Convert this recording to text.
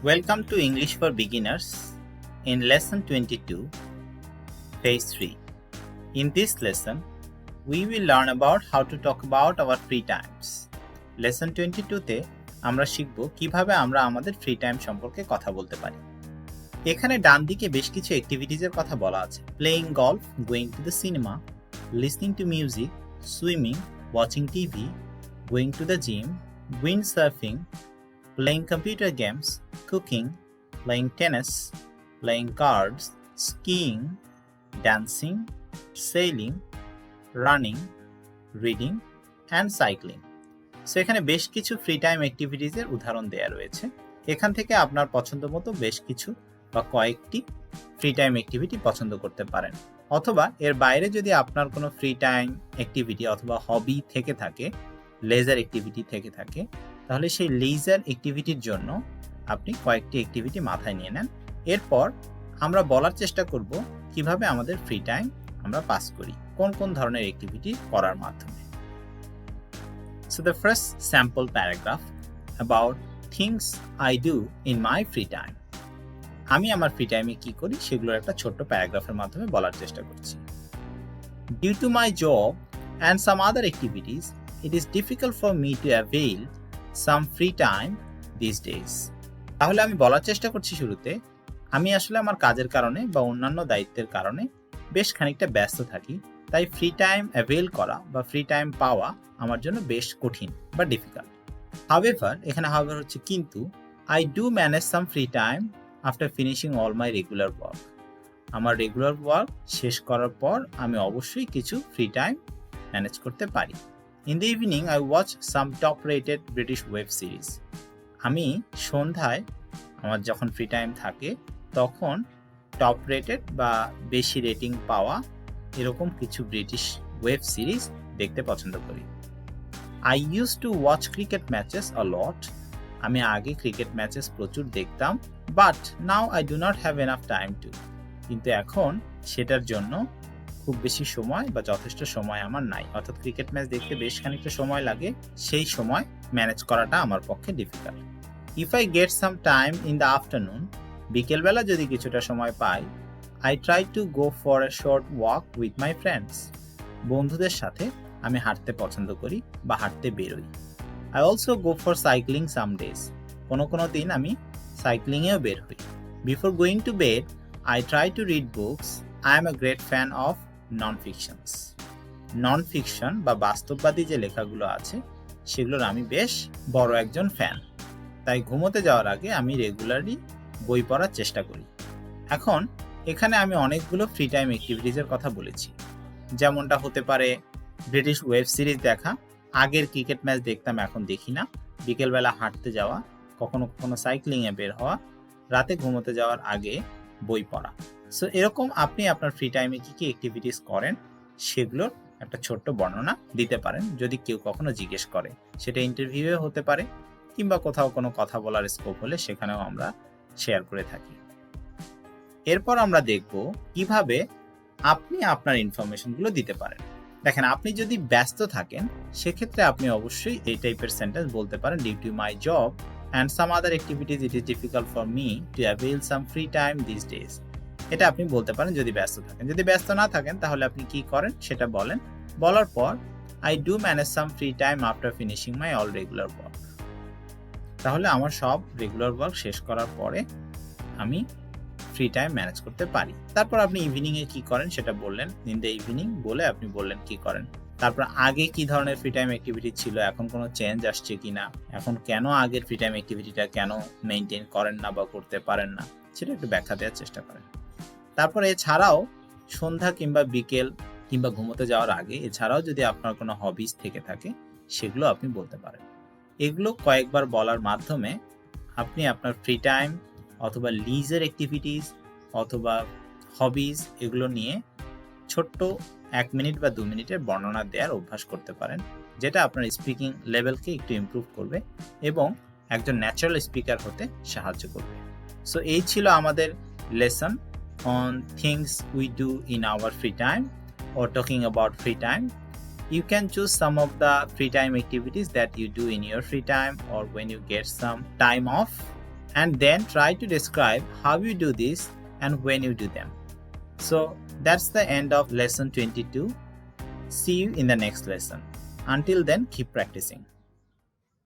Welcome to English for Beginners in Lesson 22, Phase 3. In this lesson, we will learn about how to talk about our free times. Lesson 22-তে আমরা শিখব কিভাবে আমরা আমাদের free time সম্পর্কে কথা বলতে পারি। এখানে ডান দিকে বেশ কিছু অ্যাক্টিভিটিজের কথা বলা আছে। Playing golf, going to the cinema, listening to music, swimming, watching TV, going to the gym, windsurfing, playing computer games, cooking, playing tennis, playing cards, skiing, dancing, sailing, running, reading and cycling. So এখানে বেশ কিছু free time অ্যাক্টিভিটিজের উদাহরণ দেওয়া রয়েছে। এখান থেকে আপনার পছন্দ মতো বেশ কিছু বা কয়েকটি ফ্রি টাইম অ্যাক্টিভিটি পছন্দ করতে পারেন, অথবা এর বাইরে যদি আপনার কোনো ফ্রি টাইম অ্যাক্টিভিটি অথবা হবি থেকে থাকে, লেজার অ্যাক্টিভিটি থেকে থাকে, তাহলে সেই লেজার অ্যাক্টিভিটির জন্য আপনি কয়েকটি অ্যাক্টিভিটি মাথায় নিয়ে নেন। এরপর আমরা বলার চেষ্টা করব কিভাবে আমাদের ফ্রি টাইম আমরা পাস করি, কোন কোন ধরনের অ্যাক্টিভিটি করার মাধ্যমে। So the first sample paragraph about things I do in my free time. আমি আমার ফ্রি টাইমে কি করি সেগুলোর একটা ছোট্ট প্যারাগ্রাফের মাধ্যমে বলার চেষ্টা করছি। Due to my job and some other activities, it is difficult for me to avail some free time these days. তাহলে আমি বলার চেষ্টা করছি শুরুতে, আমি আসলে আমার কাজের কারণে বা অন্যান্য দায়িত্বের কারণে বেশ খানিকটা ব্যস্ত থাকি, তাই ফ্রি টাইম অ্যাভেল করা বা ফ্রি টাইম পাওয়া আমার জন্য বেশ কঠিন বা ডিফিকাল্ট। হাউএভার, এখানে হাউএভার হচ্ছে কিন্তু, I do manage some free time after finishing all my regular work. আমার রেগুলার ওয়ার্ক শেষ করার পর আমি অবশ্যই কিছু ফ্রি টাইম ম্যানেজ করতে পারি। In the evening, I watch some top-rated British web series. আমি সন্ধ্যায় আমার যখন ফ্রি টাইম থাকে তখন টপ রেটেড বা বেশি রেটিং পাওয়া এরকম কিছু ব্রিটিশ ওয়েব সিরিজ দেখতে পছন্দ করি। I used to watch cricket matches a lot. আমি আগে ক্রিকেট ম্যাচেস প্রচুর দেখতাম, but now I do not have enough time to. কিন্তু এখন সেটার জন্য খুব বেশি সময় বা যথেষ্ট সময় আমার নাই, অর্থাৎ ক্রিকেট ম্যাচ দেখতে বেশ খানিকটা সময় লাগে, সেই সময় ম্যানেজ করাটা আমার পক্ষে difficult. If I get some time in the afternoon, বিকেলবেলা যদি কিছুটা সময় পাই, I try to go for a short walk with my friends. বন্ধুদের সাথে আমি হাঁটতে পছন্দ করি বা হাঁটতে বেরোই। I also go for cycling some days. কোনো দিন আমি সাইক্লিংয়েও বের হই। Before going to bed, I try to read books. I am a great fan of non fiction বা বাস্তববাদী যে লেখাগুলো আছে সেগুলোর আমি বেশ বড় একজন ফ্যান, তাই ঘুমোতে যাওয়ার আগে আমি রেগুলারলি বই পড়ার চেষ্টা করি। এখন এখানে আমি অনেকগুলো ফ্রি টাইম অ্যাক্টিভিটিজের কথা বলেছি, যেমনটা হতে পারে ব্রিটিশ ওয়েব সিরিজ দেখা, আগের ক্রিকেট ম্যাচ দেখতাম এখন দেখি না, বিকেলবেলা হাঁটতে যাওয়া, কখনো সাইক্লিংয়ে বের হওয়া, রাতে ঘুমোতে যাওয়ার আগে বই পড়া। সো এরকম আপনি আপনার ফ্রি টাইমে কী কী অ্যাক্টিভিটিস করেন সেগুলোর একটা ছোট্ট বর্ণনা দিতে পারেন যদি কেউ কখনো জিজ্ঞেস করে। সেটা ইন্টারভিউয়ে হতে পারে কিংবা কোথাও কোনো কথা বলার স্কোপ হলে সেখানেও আমরা শেয়ার করে থাকি। এরপর আমরা দেখব কিভাবে আপনি আপনার ইনফরমেশনগুলো দিতে পারেন। দেখেন, আপনি যদি ব্যস্ত থাকেন সেক্ষেত্রে আপনি অবশ্যই এই টাইপের সেন্টেন্স বলতে পারেন, due to my job and some other activities it is difficult for me to avail some free time these days. এটা আপনি বলতে পারেন যদি ব্যস্ত থাকেন। যদি ব্যস্ত না থাকেন তাহলে আপনি কি করেন সেটা বলেন। বলার পর I do manage some free time after finishing my all regular work. তাহলে আমার সব রেগুলার ওয়ার্ক শেষ করার পরে আমি ফ্রি টাইম ম্যানেজ করতে পারি। তারপর আপনি ইভিনিং এ কি করেন সেটা বললেন, ইন দ্য ইভিনিং বলে আপনি বললেন কি করেন। তারপর আগে কি ধরনের ফ্রি টাইম অ্যাক্টিভিটি ছিল, এখন কোনো চেঞ্জ আসছে কিনা, এখন কেন আগের ফ্রি টাইম অ্যাক্টিভিটিটা কেন মেনটেন করেন না বা করতে পারেন না সেটা একটু ব্যাখ্যা দেওয়ার চেষ্টা করেন। তারপর এছাড়াও সন্ধ্যা কিংবা বিকেল কিংবা ঘুমোতে যাওয়ার আগে এছাড়াও যদি আপনার কোনো হবিস থেকে থাকে সেগুলো আপনি বলতে পারেন। এগুলো কয়েকবার বলার মাধ্যমে আপনি আপনার ফ্রি টাইম অথবা লিজার অ্যাক্টিভিটিস অথবা হবিস এগুলো নিয়ে ছোট্ট 1 মিনিট বা 2 মিনিটের বর্ণনা দেওয়ার অভ্যাস করতে পারেন, যেটা আপনার স্পিকিং লেভেলকে একটু ইমপ্রুভ করবে এবং একজন ন্যাচারাল স্পিকার হতে সাহায্য করবে। সো এই ছিল আমাদের lesson on things we do in our free time or talking about free time. You can choose some of the free time activities that you do in your free time or when you get some time off and then try to describe how you do this and when you do them. So that's the end of lesson 22. See you in the next lesson. Until then, keep practicing.